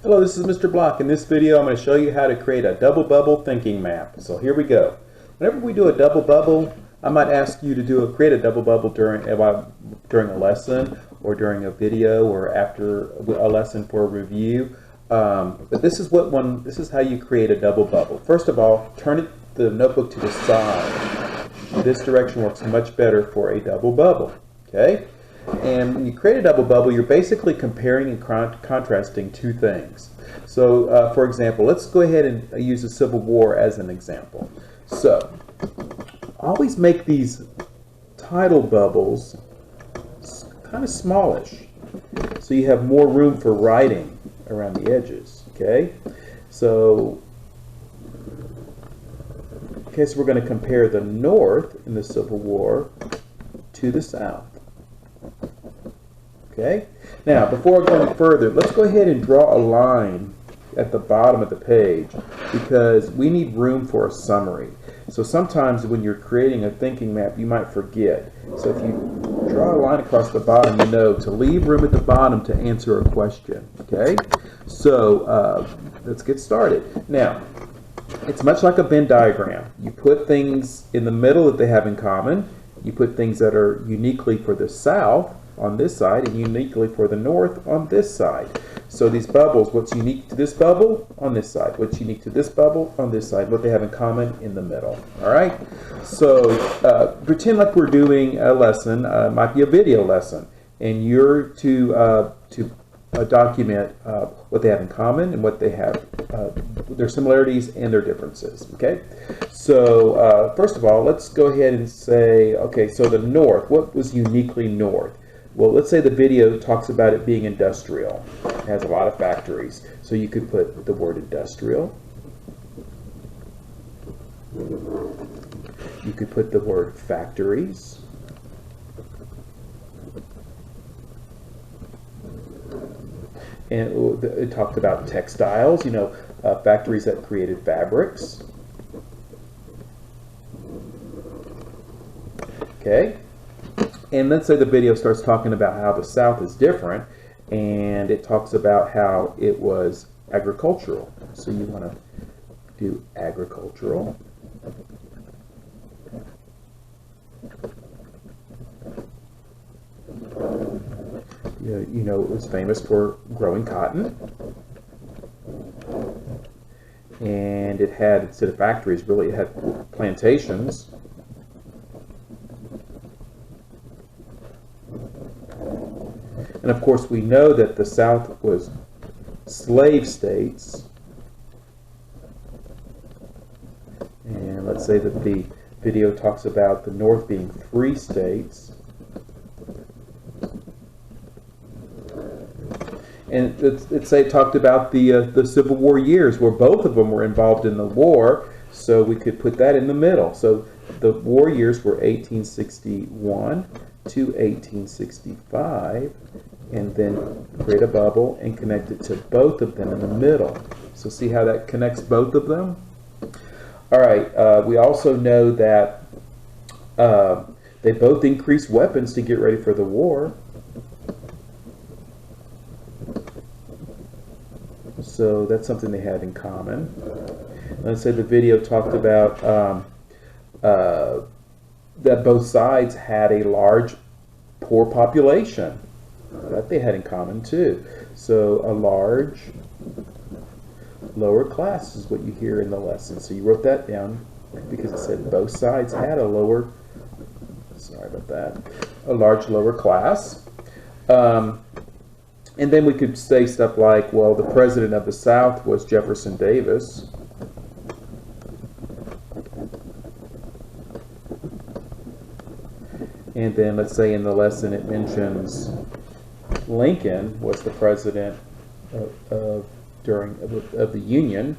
Hello, this is Mr. Block. In this video, I'm going to show you how to create a double bubble thinking map. So here we go. Whenever we do a double bubble, I might ask you to create a double bubble during a lesson or during a video or after a lesson for a review. But this is how you create a double bubble. First of all, turn the notebook to the side. This direction works much better for a double bubble. Okay? And when you create a double bubble, you're basically comparing and contrasting two things. So, for example, let's go ahead and use the Civil War as an example. So, always make these title bubbles kind of smallish, so you have more room for writing around the edges. Okay, so we're going to compare the North in the Civil War to the South. Okay. Now, before I go any further, let's go ahead and draw a line at the bottom of the page because we need room for a summary. So sometimes when you're creating a thinking map, you might forget. So if you draw a line across the bottom, you know to leave room at the bottom to answer a question. Okay. So let's get started. Now, it's much like a Venn diagram. You put things in the middle that they have in common. You put things that are uniquely for the South on this side and uniquely for the North on this side. So these bubbles, what's unique to this bubble on this side, what's unique to this bubble on this side, what they have in common in the middle. All right, so pretend like we're doing a lesson, might be a video lesson, and you're to document what they have in common and what they have, their similarities and their differences. Okay, so first of all, let's go ahead and say, okay, so the North, what was uniquely North? Well, let's say the video talks about it being industrial. It has a lot of factories. So you could put the word industrial. You could put the word factories. And it talked about textiles, factories that created fabrics. Okay. And let's say the video starts talking about how the South is different, and it talks about how it was agricultural. So you want to do agricultural. It was famous for growing cotton. And it had, instead of factories, really it had plantations. And of course, we know that the South was slave states. And let's say that the video talks about the North being free states. And let's say it talked about the Civil War years, where both of them were involved in the war. So we could put that in the middle. So the war years were 1861 to 1865. And then create a bubble and connect it to both of them in the middle. So see how that connects both of them? All right, we also know that they both increased weapons to get ready for the war. So that's something they had in common. Let's say the video talked about that both sides had a large poor population. That they had in common too. So a large lower class is what you hear in the lesson. So you wrote that down because it said both sides had a large lower class. And then we could say stuff like, well, the president of the South was Jefferson Davis. And then let's say in the lesson it mentions Lincoln was the president of the Union.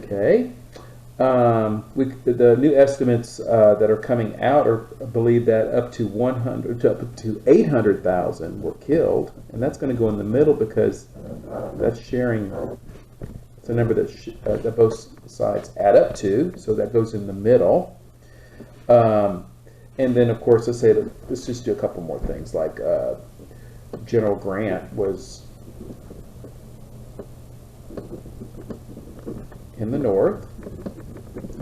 Okay. The new estimates that are coming out believe that up to 800,000 were killed, and that's going to go in the middle because that's sharing. It's a number that both sides add up to, so that goes in the middle. And then, of course, let's just do a couple more things. Like General Grant was in the North,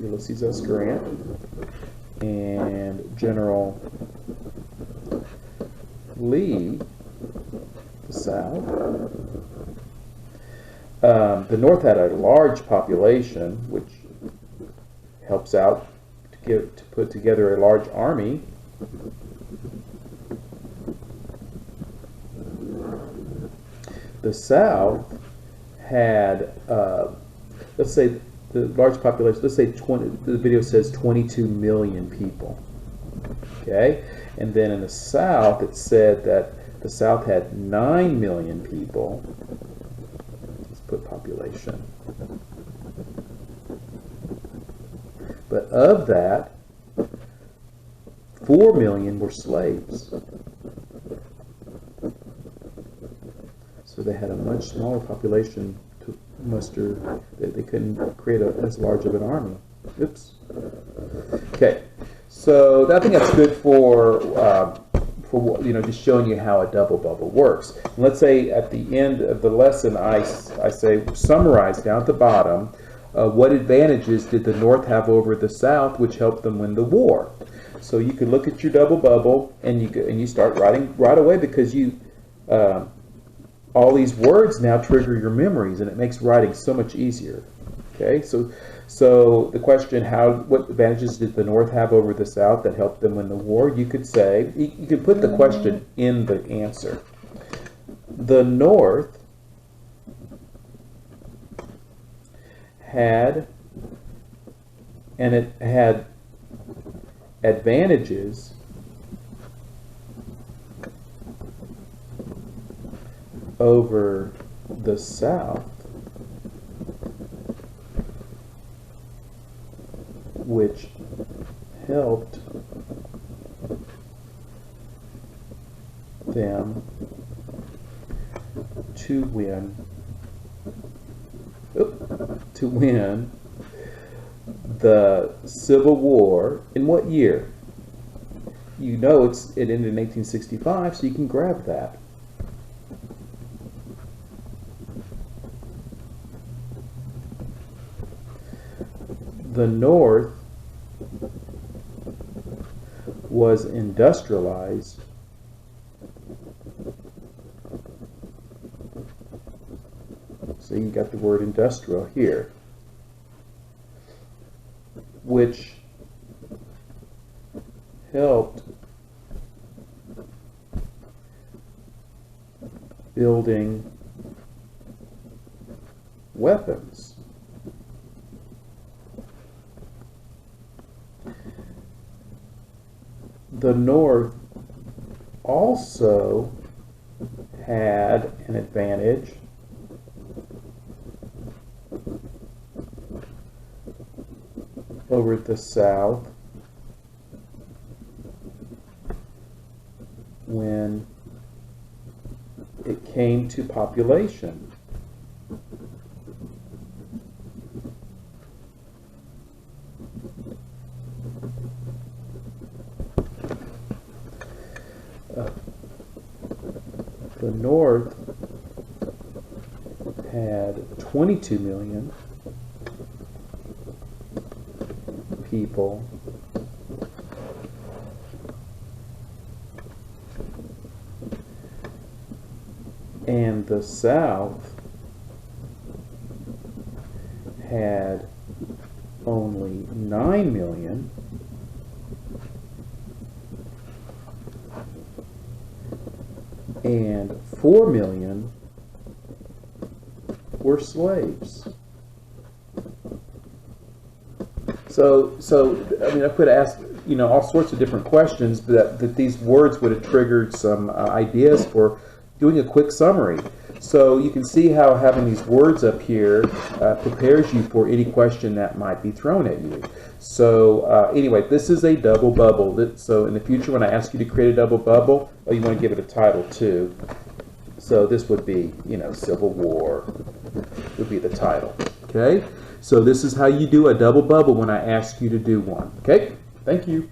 Ulysses S. Grant, and General Lee, the South. The North had a large population, which helps out to put together a large army. The South had, let's say, the large population. Let's say the video says 22 million people. Okay, and then in the South, it said that the South had 9 million people. Let's put population. But of that, 4 million were slaves. So they had a much smaller population to muster. They couldn't create as large of an army. Oops. Okay, so I think that's good for just showing you how a double bubble works. And let's say at the end of the lesson, I say summarize down at the bottom. What advantages did the North have over the South, which helped them win the war? So you could look at your double bubble and you start writing right away, because all these words now trigger your memories, and it makes writing so much easier. Okay, so the question, what advantages did the North have over the South that helped them win the war? You could say, you could put the question in the answer. The North had advantages over the South, which helped them to win the Civil War. In what year? You know it ended in 1865, so you can grab that. The North was industrialized so you got the word industrial here, which helped building weapons. The North also had an advantage over the South when it came to population. The North had 22 million people, and the South had only 9 million, and 4 million were slaves. So I mean, I could ask, all sorts of different questions, but that these words would have triggered some ideas for doing a quick summary. So you can see how having these words up here prepares you for any question that might be thrown at you. So anyway, this is a double bubble. So in the future, when I ask you to create a double bubble, you want to give it a title too. So this would be, Civil War would be the title. Okay? So this is how you do a double bubble when I ask you to do one. Okay? Thank you.